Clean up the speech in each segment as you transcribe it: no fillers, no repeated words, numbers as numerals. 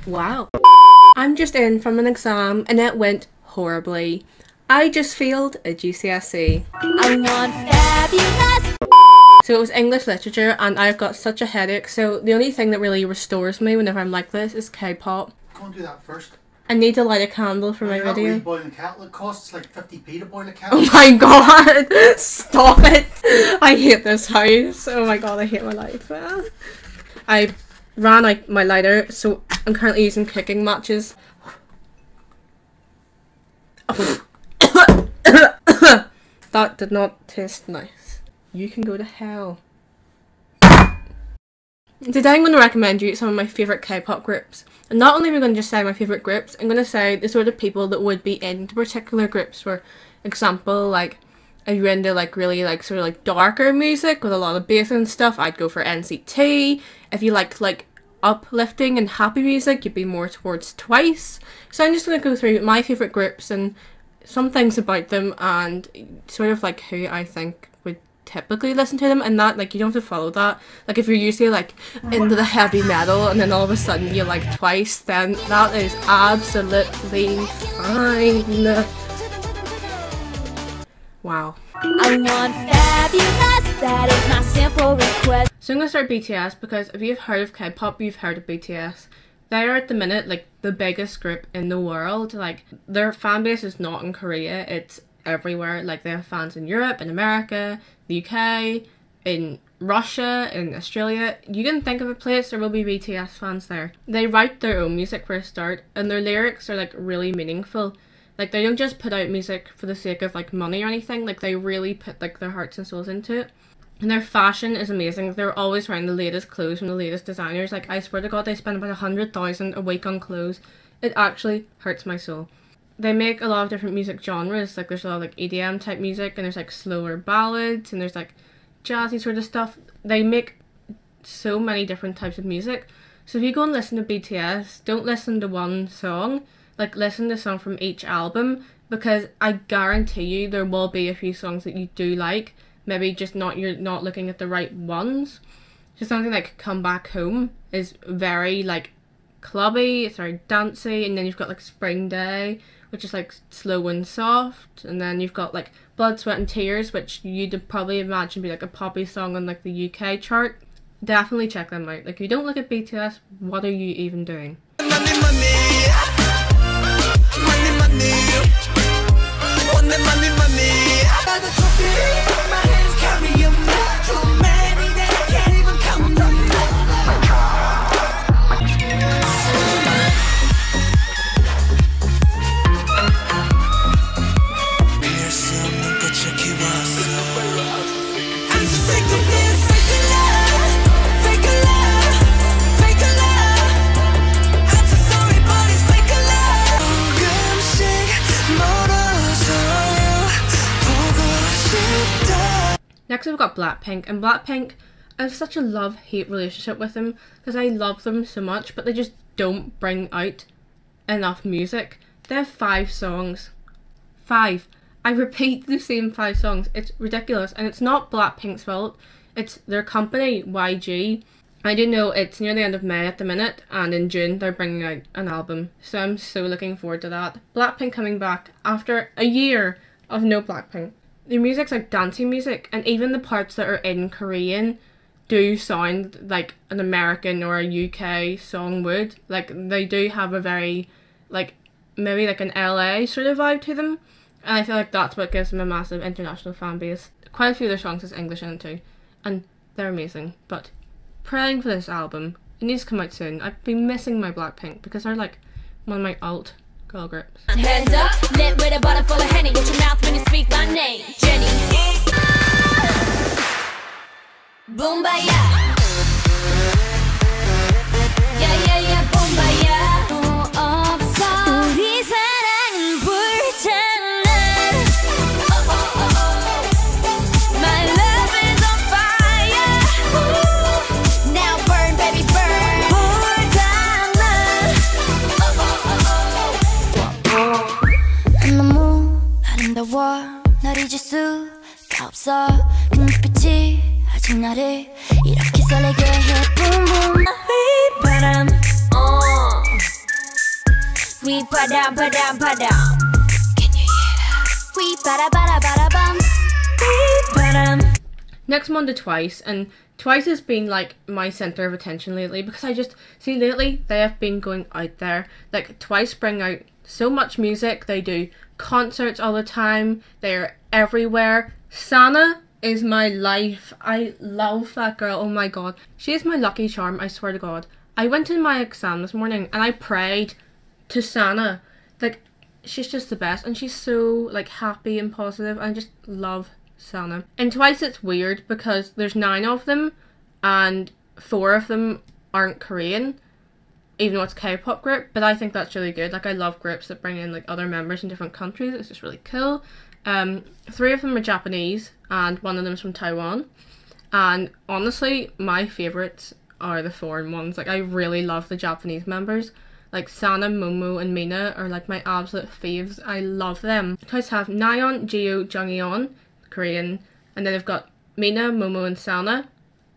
Wow. I'm just in from an exam and it went horribly. I just failed a GCSE. I want fabulous. So it was English literature and I've got such a headache, so the only thing that really restores me whenever I'm like this is K-pop. Go and do that first. I need to light a candle for my video. Really boiling kettle. It costs like 50p to boil a kettle. Oh my god! Stop it! I hate this house. Oh my god, I hate my life. I ran out my lighter, so I'm currently using cooking matches. That did not taste nice. You can go to hell. Today I'm going to recommend you some of my favourite K-pop groups. And not only am I going to just say my favourite groups, I'm going to say the sort of people that would be into particular groups. For example, like, if you're into like really like sort of like darker music with a lot of bass and stuff, I'd go for NCT. If you like uplifting and happy music, you'd be more towards Twice. So I'm just going to go through my favourite groups and some things about them and sort of like who I think would typically listen to them, and that like you don't have to follow that. Like if you're usually like into the heavy metal and then all of a sudden you like Twice, then that is absolutely fine. Wow. I want fabulous, that is my simple request. So I'm gonna start BTS because if you've heard of K-pop, you've heard of BTS. They are at the minute like the biggest group in the world. Like their fan base is not in Korea, it's everywhere. Like they have fans in Europe, in America, the UK, in Russia, in Australia. You can think of a place, there will be BTS fans there. They write their own music for a start, and their lyrics are like really meaningful. Like they don't just put out music for the sake of like money or anything, like they really put like their hearts and souls into it. And their fashion is amazing. They're always wearing the latest clothes from the latest designers. Like I swear to god, they spend about 100,000 a week on clothes. It actually hurts my soul. They make a lot of different music genres. Like there's a lot of like EDM type music, and there's like slower ballads, and there's like jazzy sort of stuff. They make so many different types of music. So if you go and listen to BTS, don't listen to one song. Like listen to a song from each album, because I guarantee you there will be a few songs that you do like. Maybe just you're not looking at the right ones. Just something like Come Back Home is very like clubby, it's very dancey, and then you've got like Spring Day, which is like slow and soft, and then you've got like Blood, Sweat and Tears, which you'd probably imagine be like a poppy song on like the UK chart. Definitely check them out. Like if you don't look at BTS, what are you even doing? Next we've got Blackpink, and Blackpink, I have such a love-hate relationship with them because I love them so much, but they just don't bring out enough music. They have 5 songs. 5. I repeat the same 5 songs. It's ridiculous, and it's not Blackpink's fault. It's their company, YG. I do know it's near the end of May at the minute, and in June they're bringing out an album, so I'm so looking forward to that. Blackpink coming back after a year of no Blackpink. Their music's like dancing music, and even the parts that are in Korean do sound like an American or a UK song would. Like they do have a very like maybe like an LA sort of vibe to them, and I feel like that's what gives them a massive international fan base. Quite a few of their songs is English in it too, and they're amazing. But praying for this album, it needs to come out soon. I've been missing my Blackpink because they're like one of my alt girl groups. Hands up, lit with a bottle full of Henny. Watch your mouth when you speak my name, Jenny. Boombayah. Yeah, yeah, yeah, boombayah. 없어 우리 사랑은 불타는. Oh, oh, oh, oh. My love is on fire. Ooh. Now burn, baby, burn. 불타는. Oh, oh, oh, oh. 너무 아름다워 널 잊을 수가 없어 그 눈빛이 아직 나를 이렇게 설레게 해 boom boom 바람 We padam padam padam. Can you hear that? We bada bada bada bum. We padam. Next I'm on to Twice, and Twice has been like my centre of attention lately because I just see lately they have been going out there. Like Twice bring out so much music, they do concerts all the time, they're everywhere. Sana is my life. I love that girl. Oh my god, she is my lucky charm, I swear to god. I went to my exam this morning and I prayed to Sana. Like she's just the best and she's so like happy and positive. I just love Sana. In Twice it's weird because there's 9 of them and 4 of them aren't Korean, even though it's a K-pop group, but I think that's really good. Like I love groups that bring in like other members in different countries. It's just really cool. 3 of them are Japanese and 1 of them is from Taiwan, and honestly my favourites are the foreign ones. Like I really love the Japanese members. Like Sana, Momo and Mina are like my absolute faves. I love them. Twice have Nayeon, Jihyo, Jungyeon, Korean, and then they've got Mina, Momo and Sana,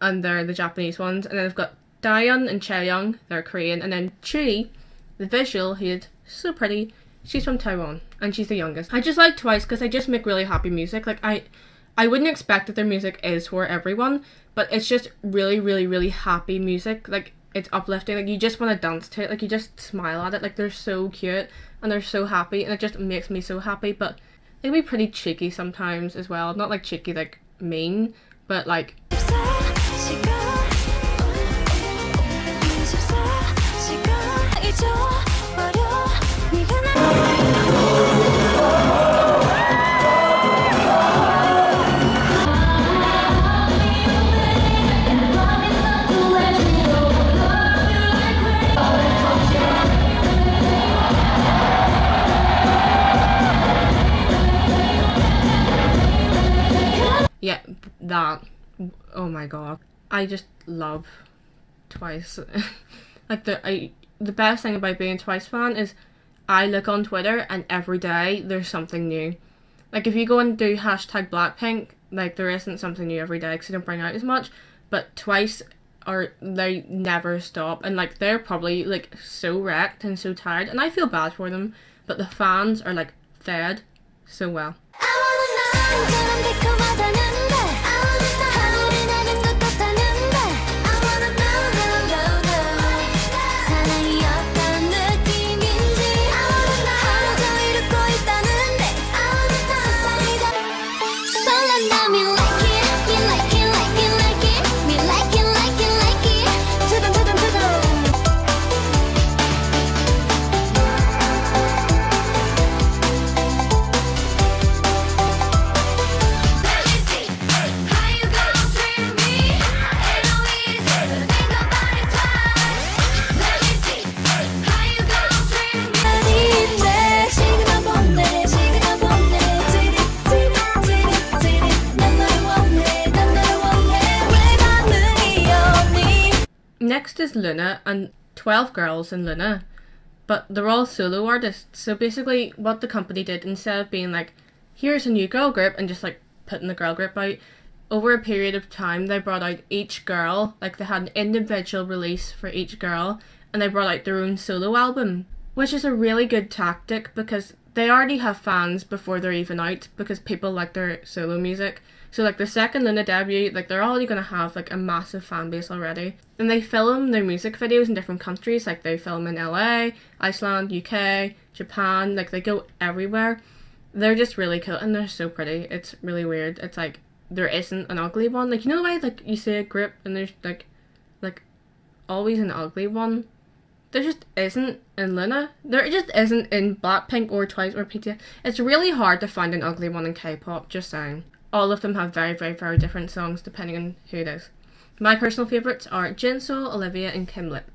and they're the Japanese ones, and then they've got Daeyeon and Chaeyoung, they're Korean, and then Churi, the visual, who's so pretty, she's from Taiwan, and she's the youngest. I just like Twice because they just make really happy music. Like I wouldn't expect that their music is for everyone, but it's just really, really, really happy music. Like it's uplifting, like you just want to dance to it, like you just smile at it. Like they're so cute and they're so happy and it just makes me so happy. But they can be pretty cheeky sometimes as well. Not like cheeky like mean, but like yeah, that. Oh my god. I just love Twice. Like the best thing about being a Twice fan is I look on Twitter and every day there's something new. Like if you go and do hashtag Blackpink, like there isn't something new every day because they don't bring out as much, but Twice they never stop, and like they're probably like so wrecked and so tired, and I feel bad for them, but the fans are like fed so well. Next is Loona, and 12 girls in Loona, but they're all solo artists. So basically what the company did, instead of being like, here's a new girl group and just like putting the girl group out, over a period of time they brought out each girl, like they had an individual release for each girl, and they brought out their own solo album, which is a really good tactic because they already have fans before they're even out because people like their solo music. So like the second Loona debut, like they're already gonna have like a massive fan base already. And they film their music videos in different countries, like they film in LA, Iceland, UK, Japan, like they go everywhere. They're just really cool and they're so pretty. It's really weird. It's like there isn't an ugly one. Like you know the way like you see a group and there's like always an ugly one? There just isn't in Loona. There just isn't in Blackpink or Twice or BTS. It's really hard to find an ugly one in K-pop, just saying. All of them have very, very, very different songs depending on who it is. My personal favourites are Jinsoo, Olivia and Kim Lip.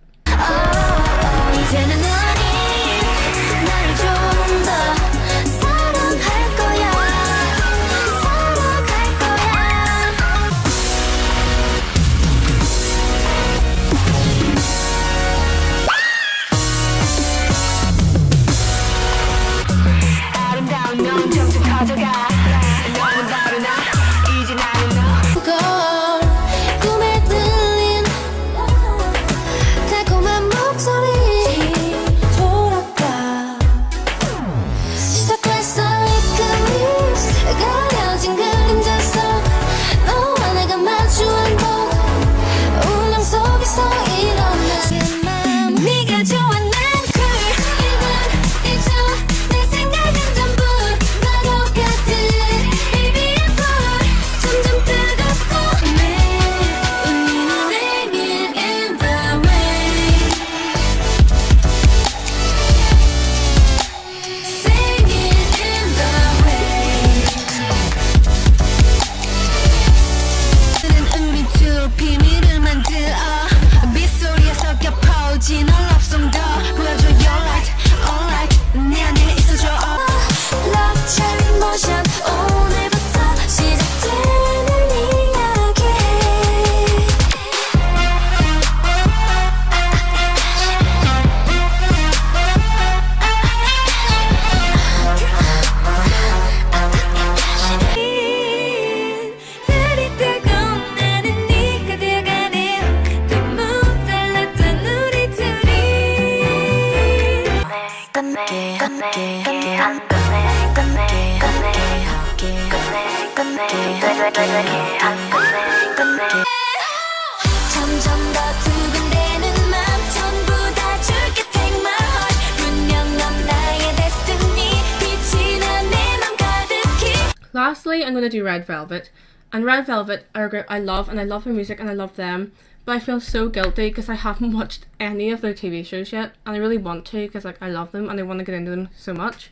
점점 더 두근대는 맘 전부 다 줄게 take my heart 분명 넌 나의 destiny 빛이 난 내 맘 가득히. Lastly, I'm going to do Red Velvet. And Red Velvet are a group I love, and I love their music and I love them, but I feel so guilty because I haven't watched any of their TV shows yet, and I really want to because like I love them and I want to get into them so much.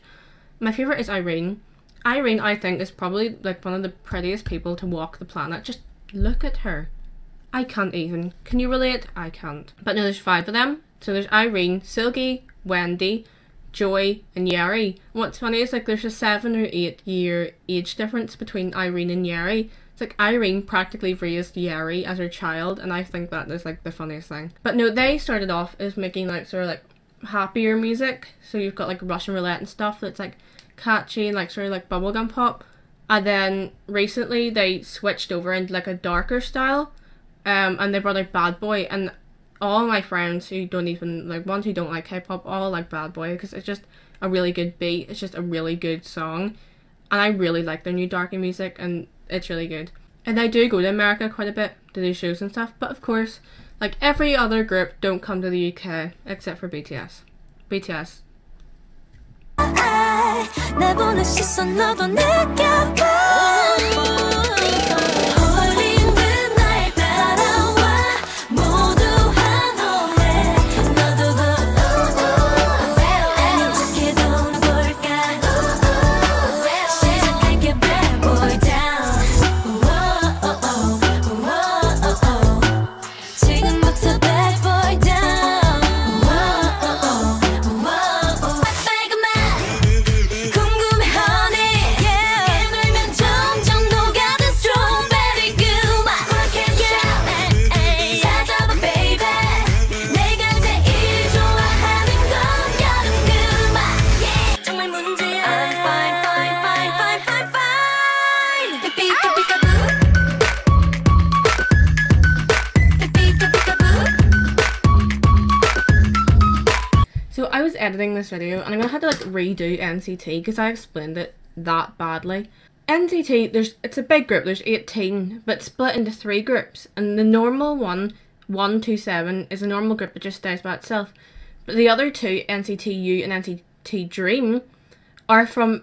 My favourite is Irene. Irene, I think, is probably like one of the prettiest people to walk the planet. Just look at her. I can't even. Can you relate? I can't. But no, there's 5 of them. So there's Irene, Silky, Wendy, Joy, and Yeri. What's funny is like there's a 7 or 8 year age difference between Irene and Yeri. It's like Irene practically raised Yeri as her child, and I think that is like the funniest thing. But no, they started off as making like sort of like happier music. So you've got like Russian roulette and stuff that's like catchy and like sort of like bubblegum pop. And then recently they switched over into like a darker style, and they brought out Bad Boy, and all my friends who don't even like ones who don't like K-pop all like Bad Boy because it's just a really good beat. It's just a really good song, and I really like their new darker music, and it's really good. And I do go to America quite a bit to do shows and stuff, but of course, like every other group, don't come to the UK except for BTS. BTS. So I was editing this video and I'm gonna have to like redo NCT because I explained it that badly. NCT, it's a big group, there's 18, but split into 3 groups, and the normal one, 127, is a normal group that just stays by itself. But the other 2, NCT U and NCT Dream, are from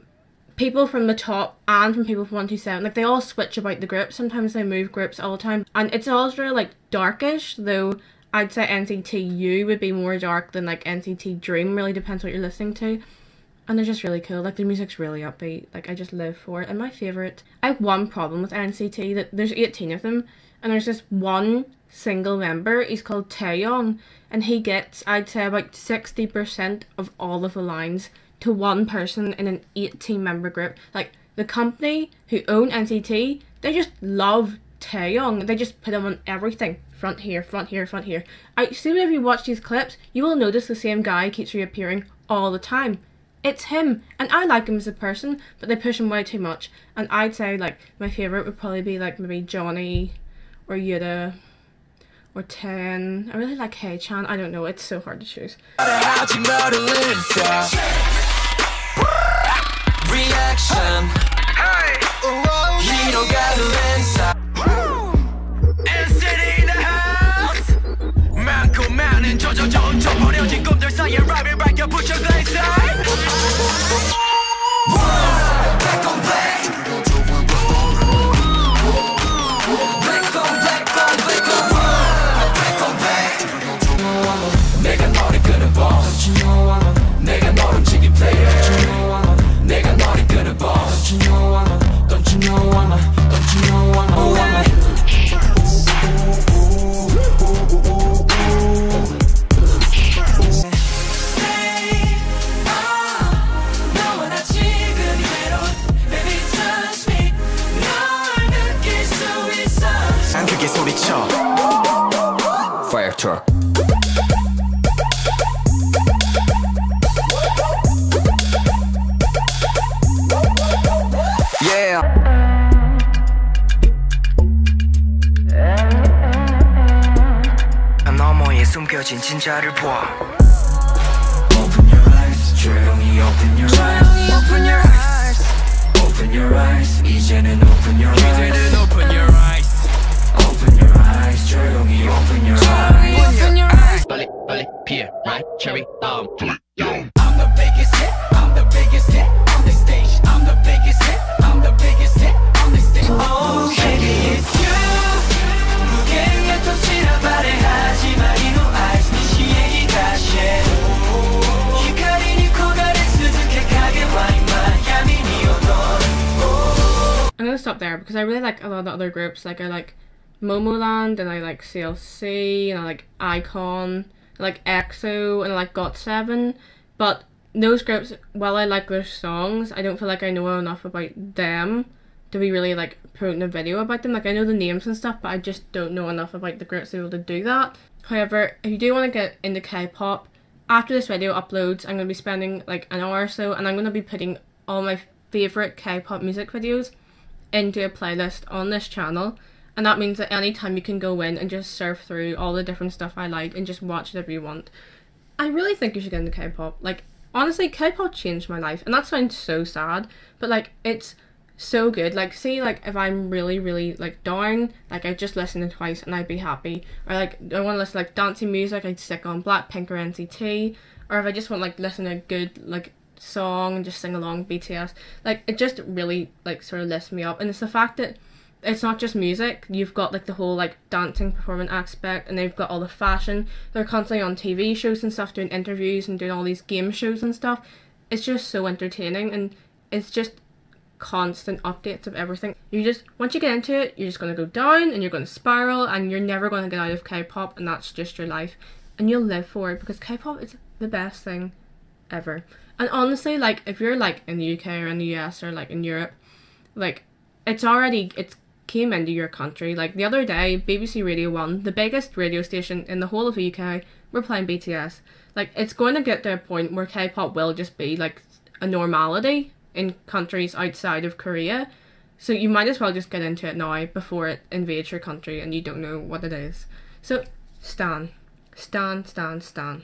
people from the top and from people from 127. Like they all switch about the group. Sometimes they move groups all the time, and it's all sort of like darkish, though I'd say NCT U would be more dark than like NCT Dream. Really depends what you're listening to. And they're just really cool. Like the music's really upbeat. Like I just live for it. And my favourite, I have one problem with NCT, that there's 18 of them, and there's this one single member. He's called Taeyong, and he gets, I'd say, about 60% of all of the lines to one person in an 18 member group. Like the company who own NCT, they just love Taeyong. They just put him on everything. Front here, front here, front here. I see, if you watch these clips, you will notice the same guy keeps reappearing all the time. It's him, and I like him as a person, but they push him way too much. And I'd say like my favourite would probably be like maybe Johnny or Yuta or Ten. I really like Haechan. I don't know, it's so hard to choose. Reaction. Hey. NCT in the house. 많고 많은 점점 버려진 꿈들 사이에 랩을 밝혀 put your glaze side. Black on black. Black on black on black on black on black. 내가 너를 끄는 boss. 내가 너를 움직인 player. 내가 너를 끄는 boss. Don't you know I'm a, don't you know I'm a woman. Fire truck. Yeah. 너머에 숨겨진 진짜를 봐. Open your eyes, 조용히 open your eyes. Open open your eyes 이제는 open your eyes open your eyes open your eyes 조용히 open your eyes open your eyes 빨리 빨리 피해 right cherry I'm the biggest hit I'm the biggest hit on this stage I'm the biggest hit I'm the biggest hit on this stage Oh baby it's you 무게에 터치라 말해하지 마 이 no eyes 네 시에 이 가시에光に焦がれ続け影は今闇に踊る I'm gonna stop there because I really like a lot of the other groups. Like I like Momoland and I like CLC and I like iKON, I like EXO and I like GOT7. But those groups, while I like their songs, I don't feel like I know enough about them to be really like promoting a video about them. Like I know the names and stuff, but I just don't know enough about the groups to be able to do that. However, if you do want to get into K-pop, after this video uploads, I'm going to be spending like an hour or so and I'm going to be putting all my favourite K-pop music videos into a playlist on this channel. And that means that anytime you can go in and just surf through all the different stuff I like and just watch whatever you want. I really think you should get into K-pop. Like, honestly, K-pop changed my life. And that sounds so sad, but like, it's so good. Like, see, like, if I'm really, really, like, down, like, I'd just listen to it twice and I'd be happy. Or, like, I want to listen to, like, dancing music, I'd stick on Blackpink or NCT. Or if I just want, like, listen to a good, like, song and just sing along BTS. Like, it just really, like, sort of lifts me up. And it's the fact that it's not just music. You've got, like, the whole, like, dancing performance aspect, and they've got all the fashion. They're constantly on TV shows and stuff, doing interviews and doing all these game shows and stuff. It's just so entertaining, and it's just constant updates of everything. You just, once you get into it, you're just going to go down and you're going to spiral and you're never going to get out of K-pop, and that's just your life, and you'll live for it because K-pop is the best thing ever. And honestly, like, if you're like in the UK or in the US or like in Europe, like, it's came into your country. Like the other day, BBC Radio 1, the biggest radio station in the whole of the UK, were playing BTS. Like, it's going to get to a point where K-pop will just be like a normality in countries outside of Korea. So you might as well just get into it now before it invades your country and you don't know what it is. So stan, stan, stan, stan.